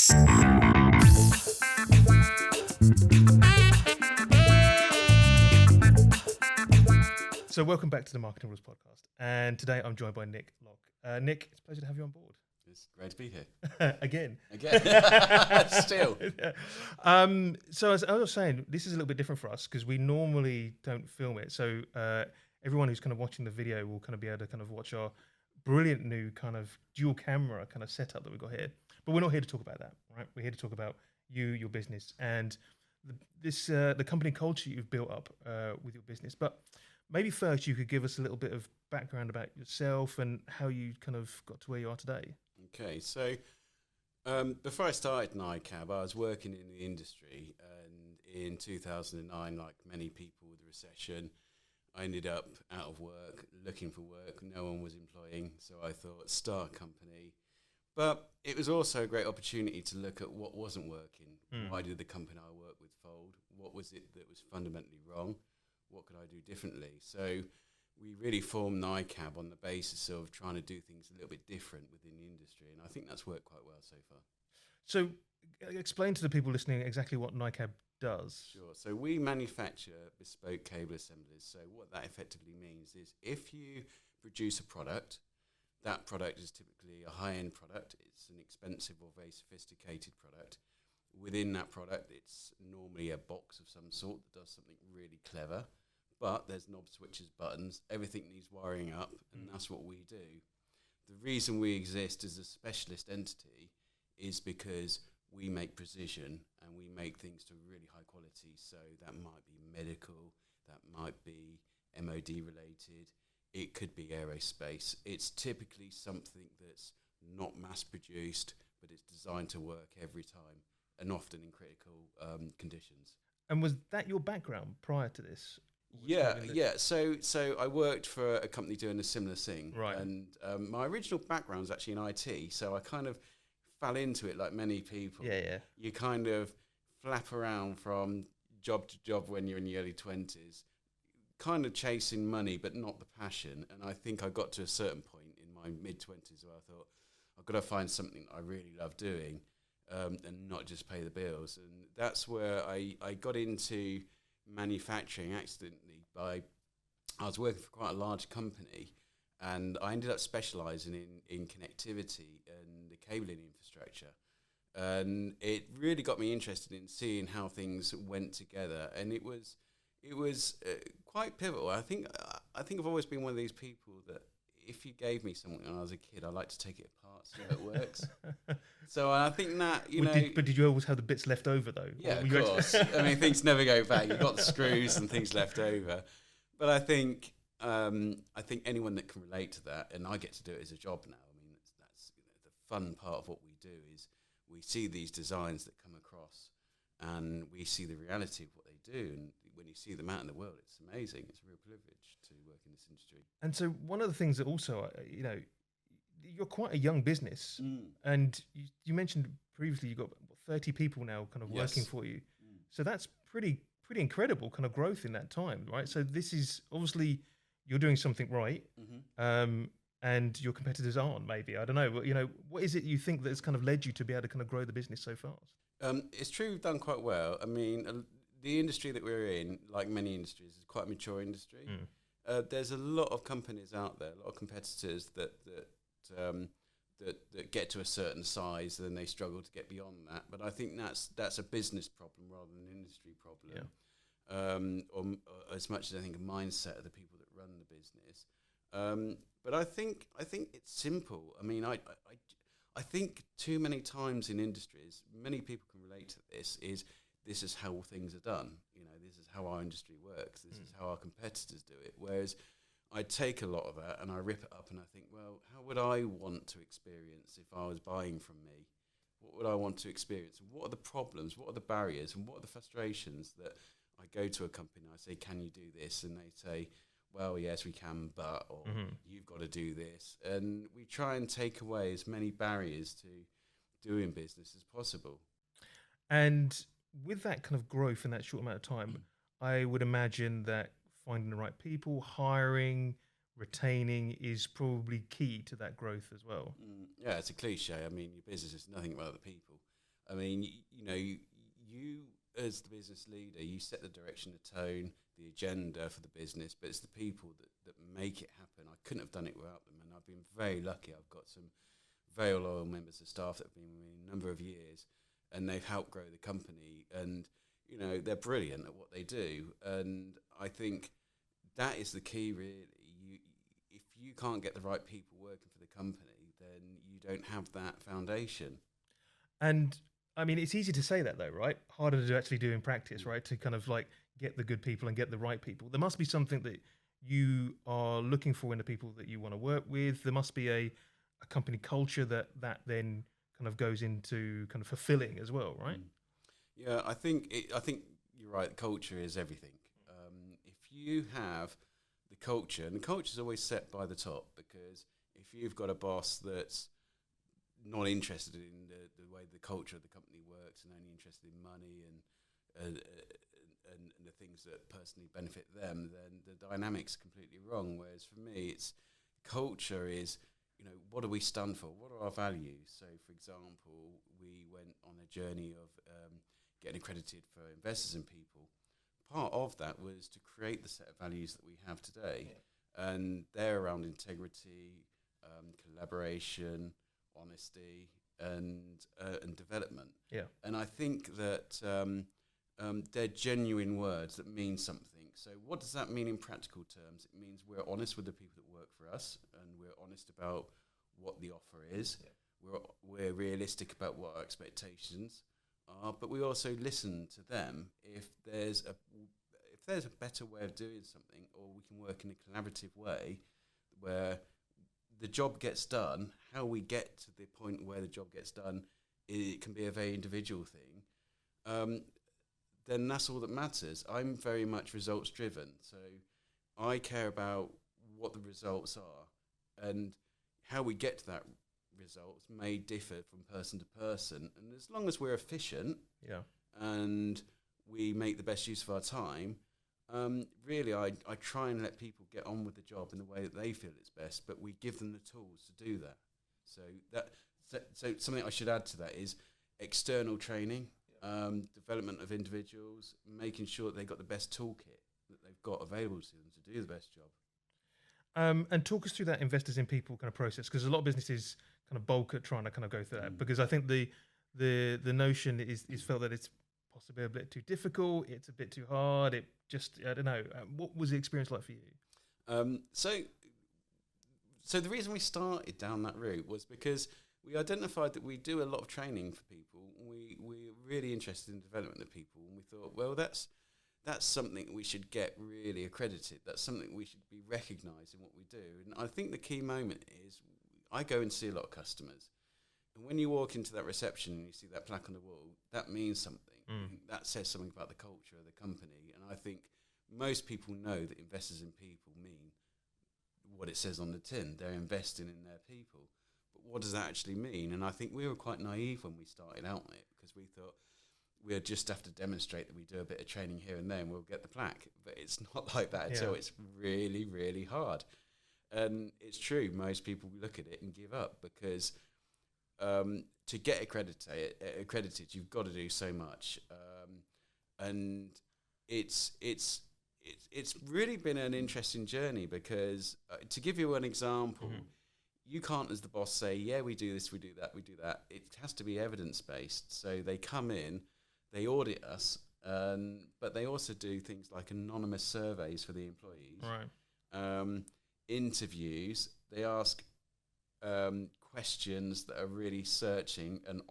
So welcome back to the Marketing Rules podcast. And today I'm joined by Nick Locke. Nick, it's a pleasure to have you on board. It's great to be here. Again. Still. So as I was saying, this is a little bit different for us because we normally don't film it. So everyone who's kind of watching the video will kind of be able to kind of watch our brilliant new kind of dual camera kind of setup that we've got here. But we're not here to talk about that, right? We're here to talk about you, your business, and the company culture you've built up with your business. But maybe first you could give us a little bit of background about yourself and how you kind of got to where you are today. Okay, so before I started Nicab, I was working in the industry, and in 2009, like many people with the recession, I ended up out of work, looking for work. No one was employing, so I thought, start a company. But it was also a great opportunity to look at what wasn't working. Why did the company I worked with fold? What was it that was fundamentally wrong? What could I do differently? So we really formed Nicab on the basis of trying to do things a little bit different within the industry, and I think that's worked quite well so far. So explain to the people listening exactly what Nicab does. Sure. So we manufacture bespoke cable assemblies. So what that effectively means is if you produce a product, that product is typically a high-end product. It's an expensive or very sophisticated product. Within that product, it's normally a box of some sort that does something really clever. But there's knobs, switches, buttons. Everything needs wiring up, and that's what we do. The reason we exist as a specialist entity is because we make precision and we make things to really high quality. So that might be medical, that might be MOD related, it could be aerospace. It's typically something that's not mass produced, but it's designed to work every time and often in critical conditions. And was that your background prior to this? Yeah. So I worked for a company doing a similar thing. Right. And my original background was actually in IT, so I kind of fell into it like many people. Yeah. You kind of flap around from job to job when you're in your early 20s, kind of chasing money, but not the passion. And I think I got to a certain point in my mid-20s where I thought, I've got to find something I really love doing and not just pay the bills. And that's where I got into manufacturing accidentally. I was working for quite a large company, and I ended up specialising in connectivity and the cabling infrastructure. And it really got me interested in seeing how things went together, and it was quite pivotal. I think I've always been one of these people that if you gave me something when I was a kid, I like to take it apart, see how it works. So I think that, but did you always have the bits left over though? Yeah, of course. I mean, things never go back. You've got the screws and things left over. But I think anyone that can relate to that, and I get to do it as a job now. I mean, that's the fun part of what we do is we see these designs that come across, and we see the reality of what they do. And when you see them out in the world, it's amazing. It's a real privilege to work in this industry. And so one of the things that also, you're quite a young business, and you mentioned previously you've got 30 people now kind of working for you. So that's pretty incredible kind of growth in that time, right? So this is obviously you're doing something right, and your competitors aren't. Maybe, I don't know. But, what is it you think that's kind of led you to be able to kind of grow the business so fast? It's true, we've done quite well. I mean, the industry that we're in, like many industries, is quite a mature industry. There's a lot of companies out there, a lot of competitors that get to a certain size, then they struggle to get beyond that. But I think that's a business problem rather than an industry problem, or as much as I think a mindset of the people that run the business. But I think it's simple. I mean, I think too many times in industries, many people can relate to this is how things are done. This is how our industry works. This is how our competitors do it. Whereas I take a lot of that and I rip it up and I think, well, how would I want to experience if I was buying from me? What would I want to experience? What are the problems? What are the barriers? And what are the frustrations that I go to a company and I say, can you do this? And they say, well, yes, we can, but, or you've got to do this. And we try and take away as many barriers to doing business as possible. And with that kind of growth in that short amount of time, I would imagine that finding the right people, hiring, retaining is probably key to that growth as well. Yeah, it's a cliche. I mean, your business is nothing without the people. I mean, you as the business leader, you set the direction, the tone, the agenda for the business, but it's the people that make it happen. I couldn't have done it without them, and I've been very lucky. I've got some very loyal members of staff that have been with me a number of years, and they've helped grow the company, and they're brilliant at what they do. And I think that is the key, really. If you can't get the right people working for the company, then you don't have that foundation. And I mean, it's easy to say that though, right? Harder to actually do in practice, right? To kind of like get the good people and get the right people. There must be something that you are looking for in the people that you want to work with. There must be a company culture that then kind of goes into kind of fulfilling as well, right? Yeah, I think you're right. Culture is everything. If you have the culture, and the culture is always set by the top, because if you've got a boss that's not interested in the way the culture of the company works and only interested in money and the things that personally benefit them, then the dynamic's completely wrong. Whereas for me, it's culture is, what do we stand for? What are our values? So, for example, we went on a journey of getting accredited for investors in people. Part of that was to create the set of values that we have today. Yeah. And they're around integrity, collaboration, honesty, and development. Yeah. And I think that they're genuine words that mean something. So what does that mean in practical terms? It means we're honest with the people that work for us, and we're honest about what the offer is. Yeah. We're realistic about what our expectations are, but we also listen to them if there's a better way of doing something, or we can work in a collaborative way where the job gets done. How we get to the point where the job gets done, it can be a very individual thing. Then that's all that matters. I'm very much results driven, so I care about what the results are, and how we get to that results may differ from person to person. And as long as we're efficient, and we make the best use of our time, really, I try and let people get on with the job in the way that they feel it's best, but we give them the tools to do that. So something I should add to that is external training, development of individuals, making sure that they've got the best toolkit that they've got available to them to do the best job. And talk us through that investors in people kind of process, because a lot of businesses kind of bulk at trying to kind of go through that, because I think the notion is felt that it's possibly a bit too difficult, it's a bit too hard, it just, I don't know. What was the experience like for you? So the reason we started down that route was because we identified that we do a lot of training for people. We're really interested in development of people, and we thought, well, that's something we should get really accredited. That's something we should be recognised in what we do. And I think the key moment is, I go and see a lot of customers, and when you walk into that reception and you see that plaque on the wall, that means something. That says something about the culture of the company. And I think most people know that investors in people mean what it says on the tin. They're investing in their people. But what does that actually mean? And I think we were quite naive when we started out on it, because we thought we'll just have to demonstrate that we do a bit of training here and there and we'll get the plaque. But it's not like that at all. It's really, really hard. And it's true, most people look at it and give up, because to get accredited, you've got to do so much. And it's really been an interesting journey, because to give you an example, you can't, as the boss, say, yeah, we do this, we do that, we do that. It has to be evidence-based. So they come in, they audit us, but they also do things like anonymous surveys for the employees. Right. Interviews. They ask questions that are really searching and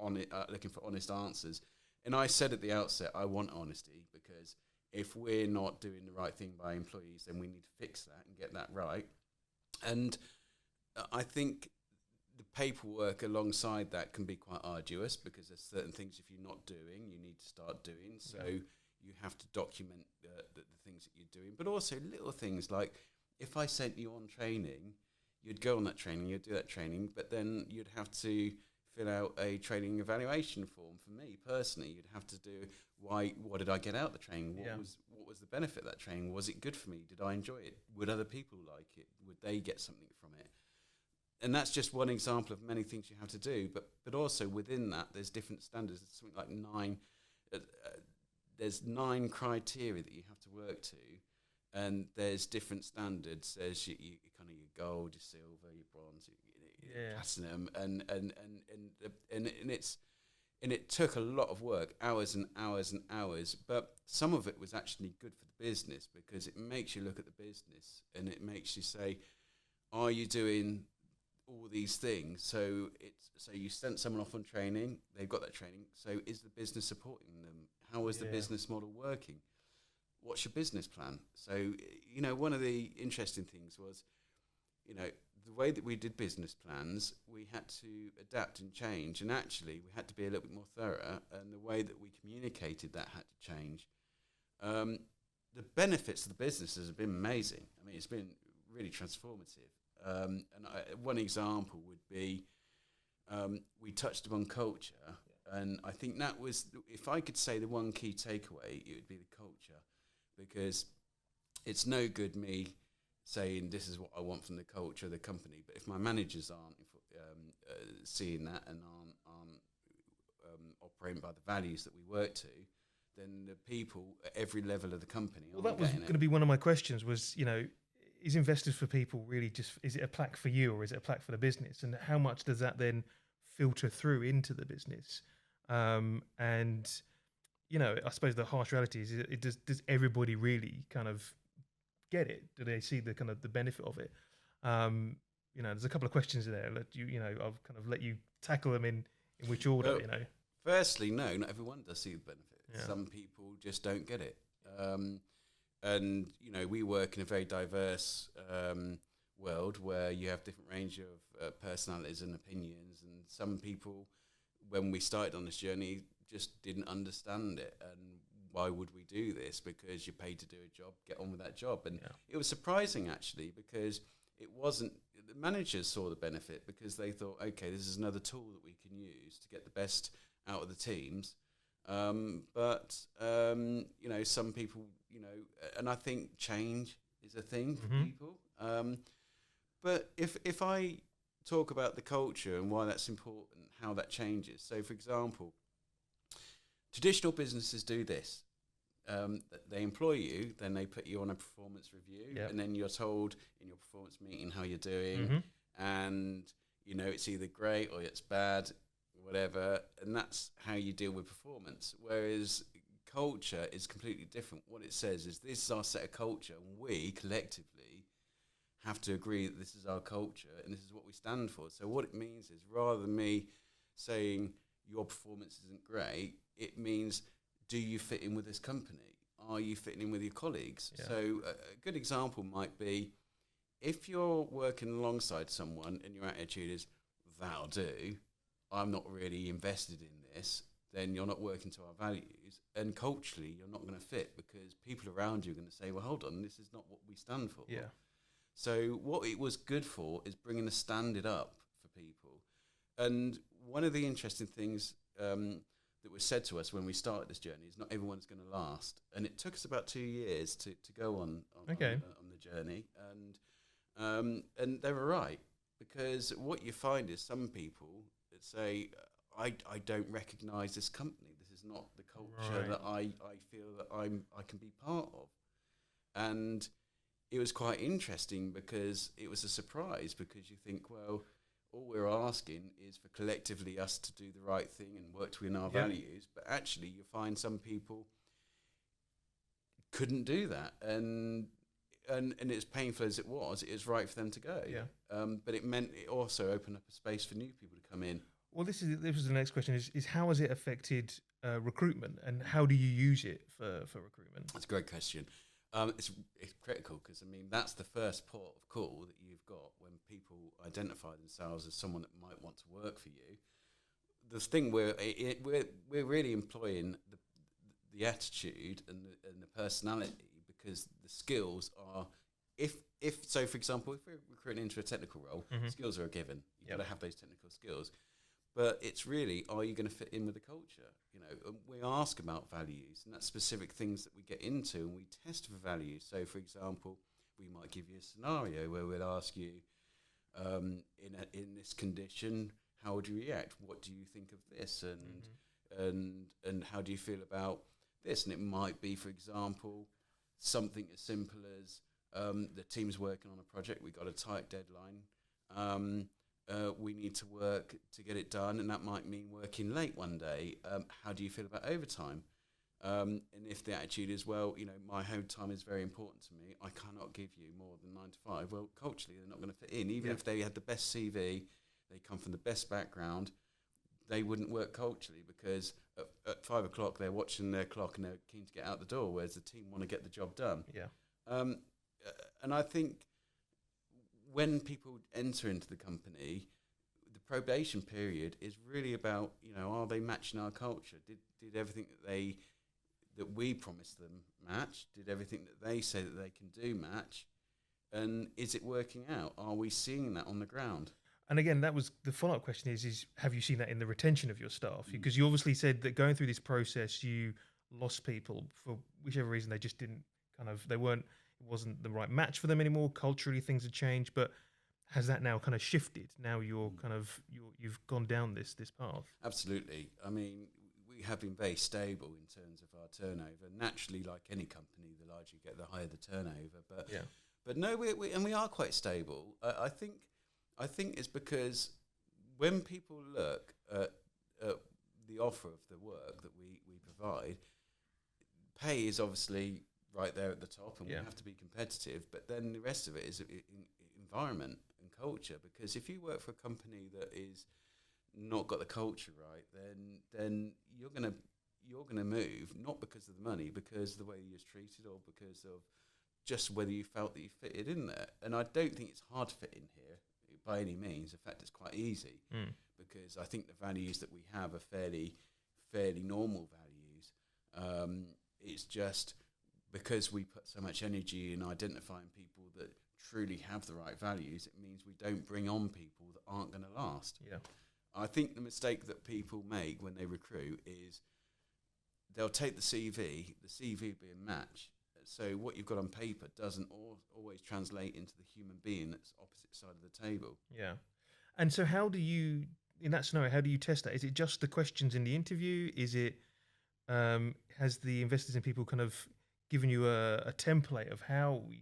looking for honest answers. And I said at the outset, I want honesty, because if we're not doing the right thing by employees, then we need to fix that and get that right. And I think the paperwork alongside that can be quite arduous, because there's certain things, if you're not doing, you need to start doing. So you have to document the things that you're doing, but also little things like, if I sent you on training, you'd go on that training, you'd do that training, but then you'd have to fill out a training evaluation form. For me personally, you'd have to do, what did I get out of the training? What was the benefit of that training? Was it good for me? Did I enjoy it? Would other people like it? Would they get something from it? and that's just one example of many things you have to do. But also within that, there's different standards. There's something like 9. There's 9 criteria that you have to work to, and there's different standards. There's you kind of your gold, your silver, your bronze, your platinum, and it took a lot of work, hours and hours and hours. But some of it was actually good for the business, because it makes you look at the business and it makes you say, are you doing all these things? So you sent someone off on training, they've got that training. So is the business supporting them? How is the business model working? What's your business plan? So, one of the interesting things was, the way that we did business plans, we had to adapt and change. And actually, we had to be a little bit more thorough. And the way that we communicated that had to change. The benefits of the businesses have been amazing. I mean, it's been really transformative. One example would be, we touched upon culture. And I think that was, if I could say the one key takeaway, it would be the culture. Because it's no good me saying this is what I want from the culture of the company, but if my managers aren't seeing that and aren't operating by the values that we work to, then the people at every level of the company aren't. Well, that was going to be one of my questions. Was is Investors for People really just, is it a plaque for you, or is it a plaque for the business, and how much does that then filter through into the business? And I suppose the harsh reality is, does everybody really kind of get it? Do they see the kind of the benefit of it? There's a couple of questions there. I'll kind of let you tackle them in which order. Firstly, no, not everyone does see the benefit. Yeah. Some people just don't get it. And we work in a very diverse world where you have different range of personalities and opinions, and some people, when we started on this journey, just didn't understand it. And why would we do this? Because you're paid to do a job, get on with that job. And it was surprising, actually, because it wasn't, the managers saw the benefit because they thought, okay, this is another tool that we can use to get the best out of the teams. But some people, and I think change is a thing for people. But if I talk about the culture and why that's important, how that changes. So, for example, traditional businesses do this. They employ you, then they put you on a performance review, and then you're told in your performance meeting how you're doing, and it's either great or it's bad, whatever, and that's how you deal with performance. Whereas culture is completely different. What it says is, this is our set of culture, and we collectively have to agree that this is our culture and this is what we stand for. So what it means is, rather than me saying your performance isn't great, it means, do you fit in with this company? Are you fitting in with your colleagues? Yeah. So a good example might be, if you're working alongside someone and your attitude is, that'll do, I'm not really invested in this, then you're not working to our values. And culturally, you're not going to fit, because people around you are going to say, well, hold on, this is not what we stand for. Yeah. So what it was good for is bringing the standard up for people. And one of the interesting things that was said to us when we started this journey is, not everyone's going to last. And it took us about 2 years to go on the journey. And they were right, because what you find is some people that say, I don't recognise this company. This is not the culture that I feel that I can be part of. And it was quite interesting, because it was a surprise, because you think, well, all we're asking is for collectively us to do the right thing and work to win our values. But actually, you find some people couldn't do that. And as painful as it was right for them to go. Yeah. But it meant it also opened up a space for new people to come in. Well, this was the next question, is how has it affected recruitment, and how do you use it for recruitment? That's a great question. It's critical, because, that's the first port of call that you've got when people identify themselves as someone that might want to work for you. The thing we're really employing the attitude and the personality, because the skills are, so for example, if we're recruiting into a technical role, skills are a given. You've got to have those technical skills. But it's really, are you going to fit in with the culture? We ask about values, and that's specific things that we get into, and we test for values. So, for example, we might give you a scenario where we'd ask you, in this condition, how would you react? What do you think of this? And how do you feel about this? And it might be, for example, something as simple as the team's working on a project. We've got a tight deadline. We need to work to get it done, and that might mean working late one day. How do you feel about overtime? And if the attitude is, well, my home time is very important to me, I cannot give you more than 9 to 5. Well, culturally, they're not going to fit in. Even if they had the best CV, they come from the best background, they wouldn't work culturally, because at 5 o'clock they're watching their clock and they're keen to get out the door, whereas the team want to get the job done. And I think when people enter into the company, the probation period is really about, are they matching our culture? Did everything that we promised them match? Did everything that they say that they can do match? And is it working out? Are we seeing that on the ground? And again, that was the follow-up question is have you seen that in the retention of your staff? Because you obviously said that going through this process, you lost people for whichever reason. They just didn't it wasn't the right match for them anymore. Culturally, things had changed, but has that now kind of shifted? Now you've gone down this path. Absolutely. I mean, we have been very stable in terms of our turnover. Naturally, like any company, the larger you get, the higher the turnover. But no, we are quite stable. I think it's because when people look at the offer of the work that we provide, pay is obviously right there at the top, and we have to be competitive. But then the rest of it is environment and culture. Because if you work for a company that is not got the culture right, then you're gonna move, not because of the money, because of the way you're treated, or because of just whether you felt that you fitted in there. And I don't think it's hard to fit in here by any means. In fact, it's quite easy, because I think the values that we have are fairly normal values. It's just because we put so much energy in identifying people that truly have the right values, it means we don't bring on people that aren't going to last. I think the mistake that people make when they recruit is they'll take the CV be a match. So what you've got on paper doesn't always translate into the human being that's opposite side of the table. And so how do you, in that scenario, how do you test that? Is it just the questions in the interview? Is it, has the investors in people kind of given you a template of how you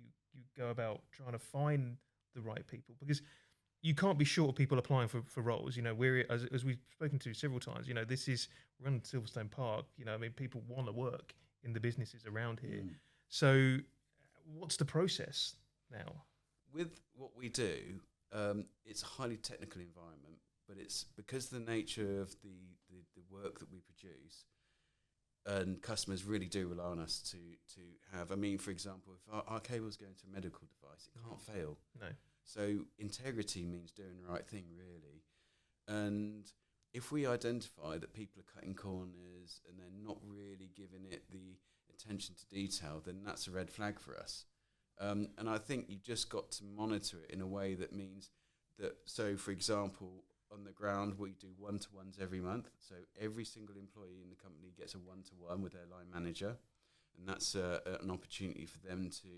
go about trying to find the right people? Because you can't be short of people applying for roles. We're, as we've spoken to several times, we're on Silverstone Park. People want to work in the businesses around here. So what's the process now? With what we do, it's a highly technical environment, but it's because of the nature of the work that we produce, and customers really do rely on us to have, for example, if our cable's going to a medical device, it can't fail. No. So integrity means doing the right thing, really. And if we identify that people are cutting corners and they're not really giving it the attention to detail, then that's a red flag for us. And I think you've just got to monitor it in a way that means that, so for example, on the ground, we do one-to-ones every month. So every single employee in the company gets a one-to-one with their line manager. And that's an opportunity for them to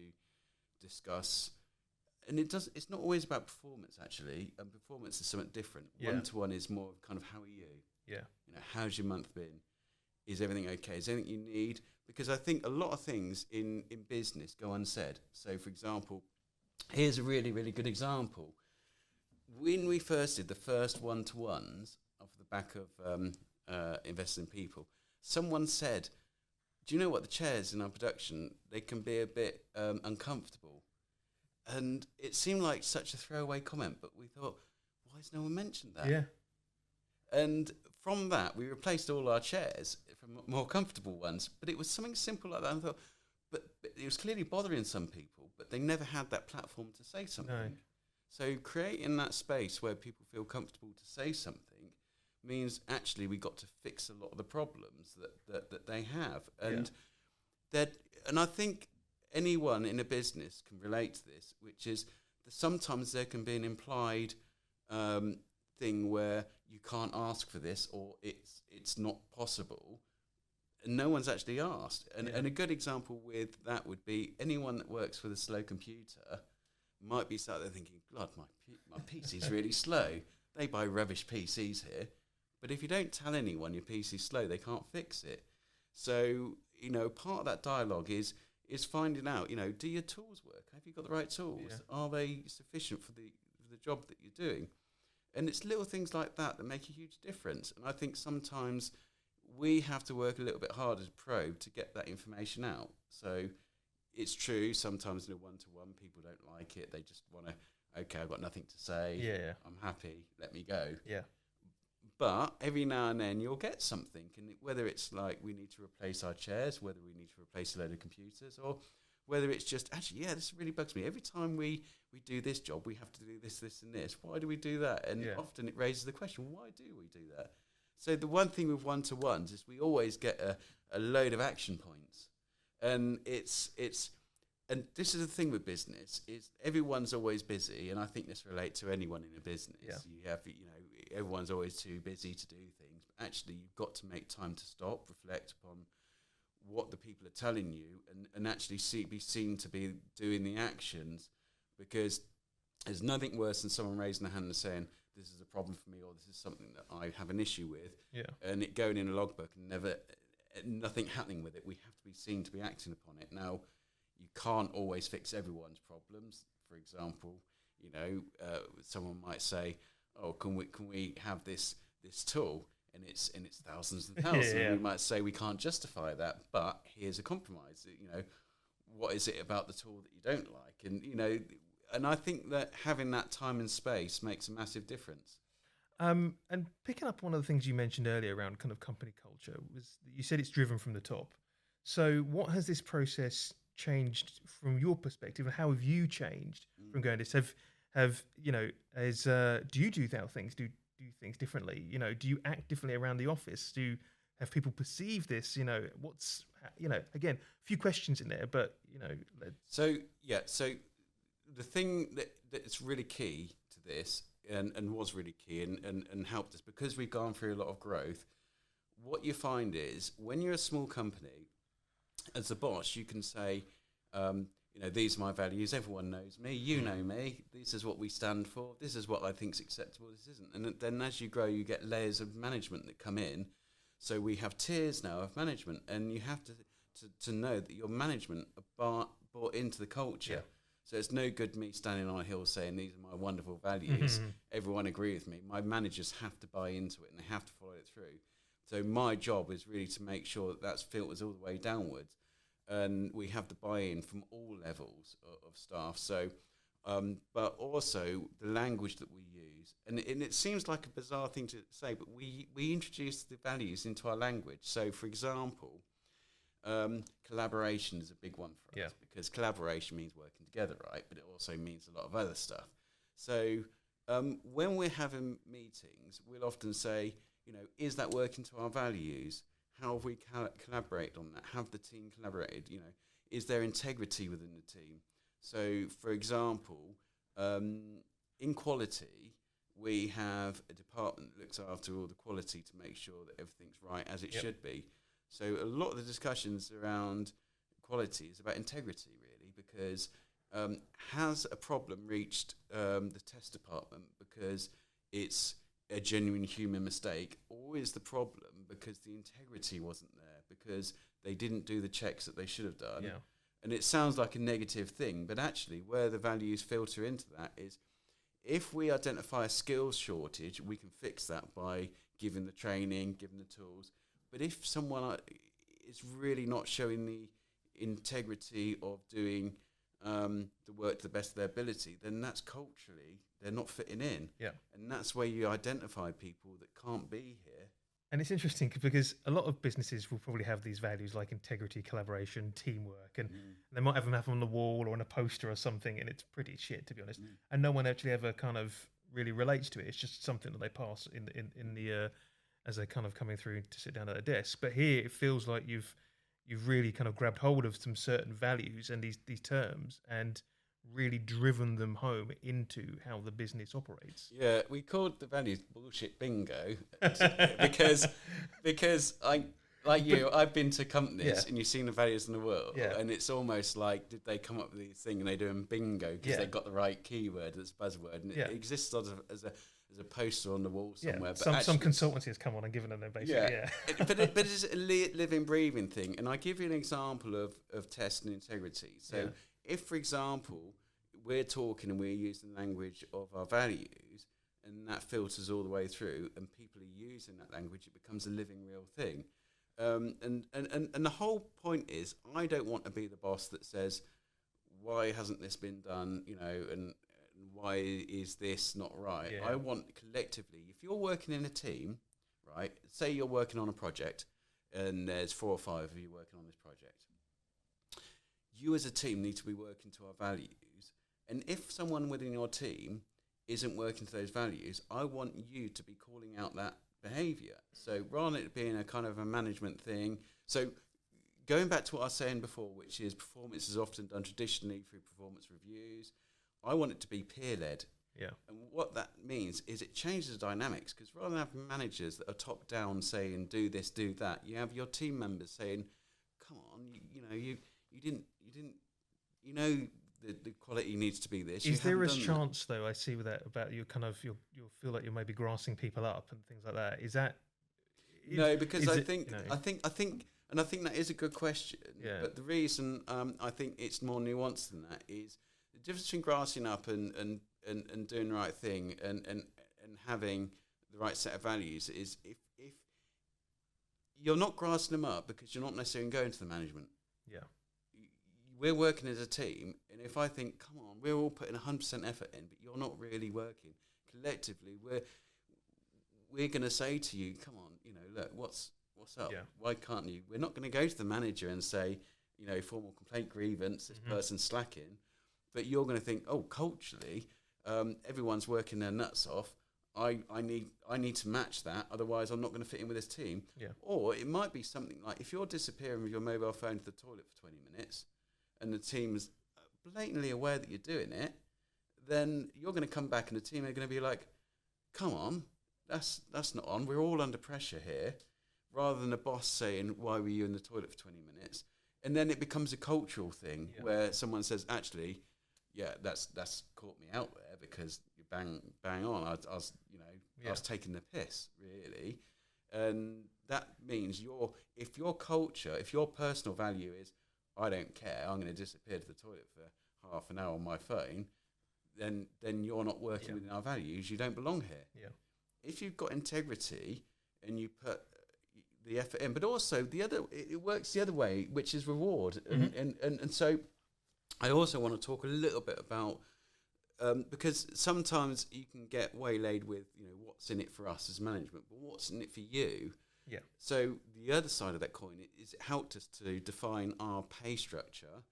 discuss. And it's not always about performance, actually. And performance is something different. One-to-one is more of kind of, how are you? How's your month been? Is everything okay? Is there anything you need? Because I think a lot of things in business go unsaid. So, for example, here's a really, really good example. When we first did the first one-to-ones off the back of Investing in People, someone said, do you know what, the chairs in our production, they can be a bit uncomfortable. And it seemed like such a throwaway comment, but we thought, why has no one mentioned that? And from that, we replaced all our chairs for more comfortable ones. But it was something simple like that. And I thought, but it was clearly bothering some people, but they never had that platform to say something. No. So creating that space where people feel comfortable to say something means actually we got to fix a lot of the problems that they have. And and I think anyone in a business can relate to this, which is that sometimes there can be an implied thing where you can't ask for this, or it's not possible, and no one's actually asked. And a good example with that would be anyone that works with a slow computer might be sat there thinking, God, my PC's really slow. They buy rubbish PCs here. But if you don't tell anyone your PC's slow, they can't fix it. So, part of that dialogue is finding out, do your tools work? Have you got the right tools? Yeah. Are they sufficient for the job that you're doing? And it's little things like that make a huge difference. And I think sometimes we have to work a little bit harder to probe to get that information out. So it's true, sometimes in a one-to-one, people don't like it. They just want to, okay, I've got nothing to say. Yeah. I'm happy. Let me go. Yeah. But every now and then you'll get something, and whether it's like we need to replace our chairs, whether we need to replace a load of computers, or whether it's just, actually, this really bugs me. Every time we do this job, we have to do this, this, and this. Why do we do that? And often it raises the question, why do we do that? So the one thing with one-to-ones is we always get a load of action points. And and this is the thing with business, is everyone's always busy, and I think this relates to anyone in a business. Yeah. You have, everyone's always too busy to do things. But actually, you've got to make time to stop, reflect upon what the people are telling you, and actually be seen to be doing the actions, because there's nothing worse than someone raising a hand and saying, this is a problem for me, or this is something that I have an issue with, and it going in a logbook and nothing happening with it. We have to be seen to be acting upon it. Now, you can't always fix everyone's problems. For example, someone might say, oh, can we have this tool? And it's thousands and thousands. Yeah. We might say we can't justify that, but here's a compromise. What is it about the tool that you don't like? And I think that having that time and space makes a massive difference. And picking up one of the things you mentioned earlier around kind of company culture was that you said it's driven from the top. So what has this process changed from your perspective, and how have you changed from going to this? Do you do things? Do things differently? Do you act differently around the office? Have people perceive this? Again, a few questions in there, but So the thing that's really key to this, and was really key and helped us, because we've gone through a lot of growth, what you find is when you're a small company, as a boss, you can say, these are my values, everyone knows me, you know me, this is what we stand for, this is what I think is acceptable, this isn't. And then as you grow, you get layers of management that come in. So we have tiers now of management, and you have to know that your management are bought into the culture. Yeah. So it's no good me standing on a hill saying these are my wonderful values. Everyone agree with me. My managers have to buy into it, and they have to follow it through. So my job is really to make sure that filters all the way downwards, and we have the buy-in from all levels of staff. So, but also the language that we use, and it seems like a bizarre thing to say, but we introduce the values into our language. So, for example, collaboration is a big one for us, because collaboration means working together, right? But it also means a lot of other stuff. So when we're having meetings, we'll often say, is that working to our values? How have we collaborated on that? Have the team collaborated? Is there integrity within the team? So, for example, in quality, we have a department that looks after all the quality to make sure that everything's right as it should be. So a lot of the discussions around quality is about integrity, really, because has a problem reached the test department because it's a genuine human mistake, or is the problem because the integrity wasn't there, because they didn't do the checks that they should have done? Yeah. And it sounds like a negative thing, but actually where the values filter into that is, if we identify a skills shortage, we can fix that by giving the training, giving the tools. But if someone is really not showing the integrity of doing the work to the best of their ability, then that's culturally, they're not fitting in. Yeah. And that's where you identify people that can't be here. And it's interesting because a lot of businesses will probably have these values like integrity, collaboration, teamwork, and they might have them on the wall or on a poster or something, and it's pretty shit, to be honest. And no one actually ever kind of really relates to it. It's just something that they pass in the as they're kind of coming through to sit down at a desk. But here it feels like you've really kind of grabbed hold of some certain values and these terms and really driven them home into how the business operates. Yeah, we called the values bullshit bingo because like you, I've been to companies Yeah. and you've seen the values in the world, Yeah. and it's almost like, did they come up with these thing and they doing bingo because Yeah. they got the right keyword as buzzword, and Yeah. it exists as a poster on the wall somewhere. Yeah. But Some actually, consultancy has come on and given them their basic. Yeah. but it's a living, breathing thing. And I give you an example of test and integrity. So if, for example, we're talking and we're using the language of our values, and that filters all the way through, and people are using that language, it becomes a living, real thing. And the whole point is, I don't want to be the boss that says, why hasn't this been done, and why is this not right? Yeah. I want collectively, if you're working in a team, right, say you're working on a project, and there's 4 or 5 of you working on this project, you as a team need to be working to our values. And if someone within your team isn't working to those values, I want you to be calling out that behaviour. So rather than it being a kind of a management thing, so going back to what I was saying before, which is performance is often done traditionally through performance reviews, I want it to be peer-led. Yeah. And what that means is it changes the dynamics, because rather than having managers that are top-down saying, do this, do that, you have your team members saying, come on, you didn't, the quality needs to be this. Is there a chance, though, I see with that, about you kind of, you'll feel like you're maybe grassing people up and things like that. Is that... No, because I think that is a good question. Yeah. But the reason I think it's more nuanced than that is the difference between grassing up and doing the right thing and having the right set of values is if you're not grassing them up because you're not necessarily going to the management. Yeah. We're working as a team, and if I think, come on, we're all putting 100% effort in, but you're not really working collectively, we're going to say to you, come on, look, what's up? Yeah. Why can't you? We're not going to go to the manager and say, formal complaint grievance, this person's slacking, but you're going to think, oh, culturally, everyone's working their nuts off. I need to match that, otherwise I'm not going to fit in with this team. Yeah. Or it might be something like, if you're disappearing with your mobile phone to the toilet for 20 minutes, and the team's blatantly aware that you're doing it, then you're going to come back and the team are going to be like, come on, that's not on. We're all under pressure here, rather than a boss saying, why were you in the toilet for 20 minutes? And then it becomes a cultural thing where someone says, actually, yeah, that's caught me out there because you bang on. I was taking the piss, really. And that means if your personal value is, I don't care, I'm going to disappear to the toilet for half an hour on my phone, then you're not working within our values. You don't belong here. Yeah. If you've got integrity and you put the effort in, but also it works the other way, which is reward. And so I also want to talk a little bit about, because sometimes you can get waylaid with, what's in it for us as management, but what's in it for you? Yeah. So the other side of that coin is it helped us to define our pay structure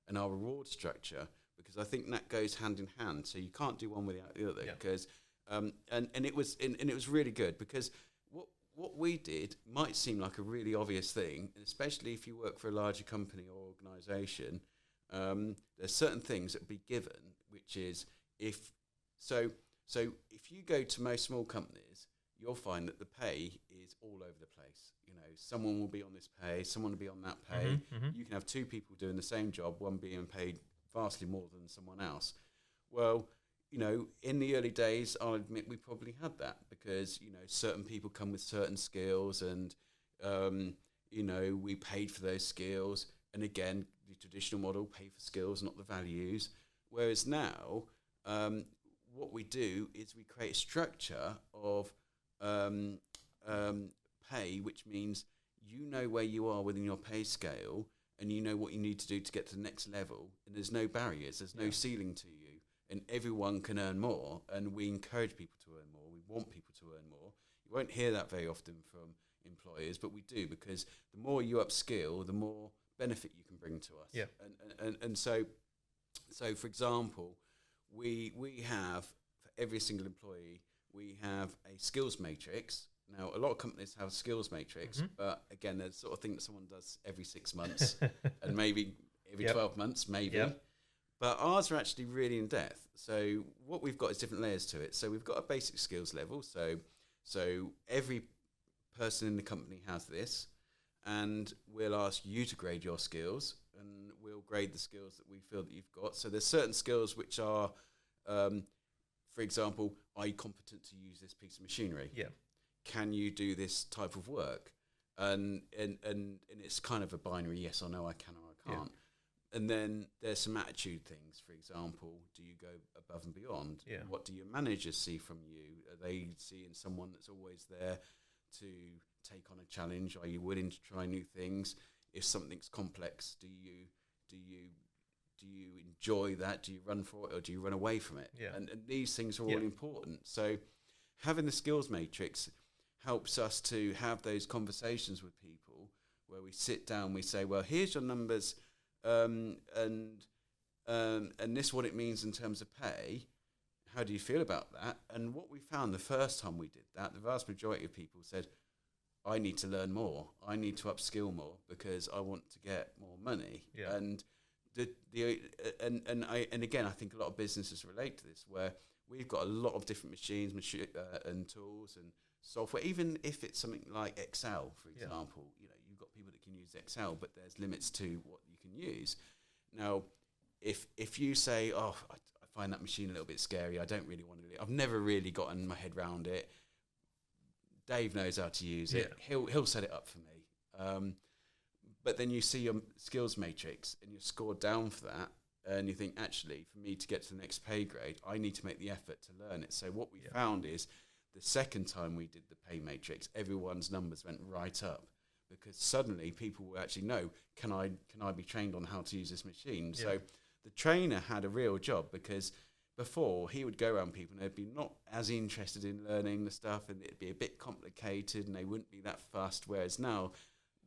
and our reward structure, because I think that goes hand in hand. So you can't do one without the other. Because and it was really good, because what we did might seem like a really obvious thing, especially if you work for a larger company or organisation. There's certain things that would be given, which is if you go to most small companies, you'll find that the pay is all over the place. Someone will be on this pay, someone will be on that pay. You can have 2 people doing the same job, one being paid vastly more than someone else. Well, in the early days, I'll admit we probably had that, because, certain people come with certain skills, and, we paid for those skills. And again, the traditional model, pay for skills, not the values. Whereas now, what we do is we create a structure of pay, which means where you are within your pay scale, and you know what you need to do to get to the next level, and there's no barriers, there's no ceiling to you, and everyone can earn more, and we encourage people to earn more, we want people to earn more. You won't hear that very often from employers, but we do, because the more you upskill, the more benefit you can bring to us. Yeah. And so for example, we have, for every single employee, we have a skills matrix. Now, a lot of companies have a skills matrix, but again, there's the sort of thing that someone does every 6 months and maybe every 12 months, maybe. But ours are actually really in depth. So what we've got is different layers to it. So we've got a basic skills level. So every person in the company has this. and we'll ask you to grade your skills, and we'll grade the skills that we feel that you've got. So there's certain skills which are, for example, are you competent to use this piece of machinery? Yeah. Can you do this type of work? And it's kind of a binary yes or no, I can or I can't. Yeah. And then there's some attitude things. For example, do you go above and beyond? Yeah. What do your managers see from you? Are they seeing someone that's always there to take on a challenge? Are you willing to try new things? If something's complex, do you enjoy that? Do you run for it, or do you run away from it? Yeah. And these things are all important. So having the skills matrix helps us to have those conversations with people where we sit down, we say, well, here's your numbers, and this is what it means in terms of pay. How do you feel about that? And what we found the first time we did that, the vast majority of people said, I need to learn more. I need to upskill more because I want to get more money. Yeah. And and again, I think a lot of businesses relate to this, where we've got a lot of different machines and tools and software. Even if it's something like Excel, for example, you've got people that can use Excel, but there's limits to what you can use. Now, if you say, oh, I find that machine a little bit scary, I don't really want to do it, I've never really gotten my head around it, Dave knows how to use it. He'll set it up for me. But then you see your skills matrix and you're scored down for that, and you think, actually, for me to get to the next pay grade, I need to make the effort to learn it. So what we found is the second time we did the pay matrix, everyone's numbers went right up, because suddenly people will actually know, can I be trained on how to use this machine? So the trainer had a real job, because before he would go around people and they'd be not as interested in learning the stuff, and it'd be a bit complicated and they wouldn't be that fussed, whereas now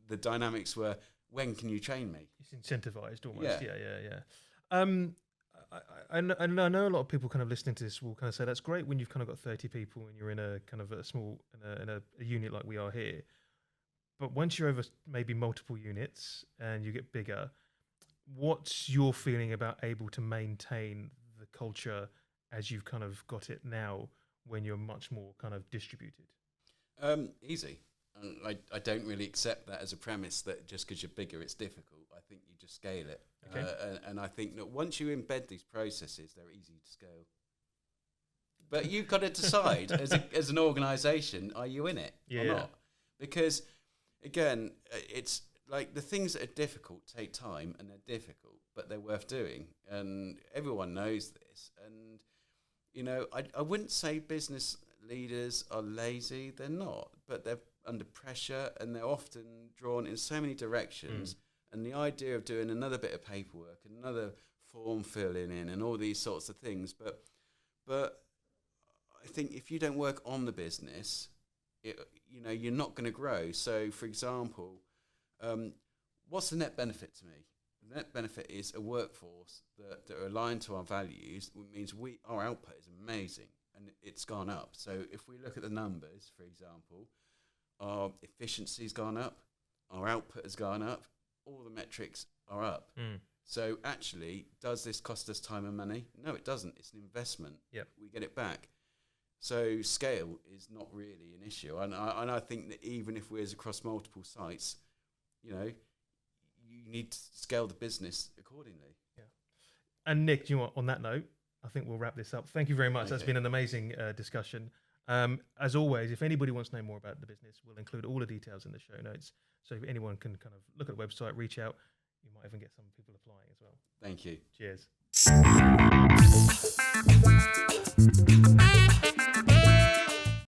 the dynamics were, when can you train me? It's incentivized almost. Yeah. I know a lot of people kind of listening to this will kind of say that's great when you've kind of got 30 people and you're in a kind of a small in a unit like we are here, but once you're over maybe multiple units and you get bigger, what's your feeling about able to maintain the culture as you've kind of got it now when you're much more kind of distributed? Easy. I don't really accept that as a premise that just because you're bigger it's difficult. I think you just scale it. Okay. And I think that once you embed these processes, they're easy to scale. But you've got to decide as an organisation, are you in it or not? Because, again, it's like the things that are difficult take time, and they're difficult, but they're worth doing. And everyone knows this. And, I wouldn't say business leaders are lazy. They're not. But they're under pressure, and they're often drawn in so many directions. And the idea of doing another bit of paperwork, another form filling in, and all these sorts of things. But I think if you don't work on the business, you're not going to grow. So, for example, what's the net benefit to me? The net benefit is a workforce that are aligned to our values, which means our output is amazing, and it's gone up. So if we look at the numbers, for example, our efficiency's gone up, our output has gone up, all the metrics are up. So actually, does this cost us time and money? No, it doesn't. It's an investment. We get it back. So scale is not really an issue. And I think that even if we're across multiple sites, you need to scale the business accordingly. And Nick, do you know what, on that note, I think we'll wrap this up. Thank you very much. Okay. That's been an amazing discussion. As always, if anybody wants to know more about the business, we'll include all the details in the show notes. So if anyone can kind of look at the website, reach out, you might even get some people applying as well. Thank you. Cheers.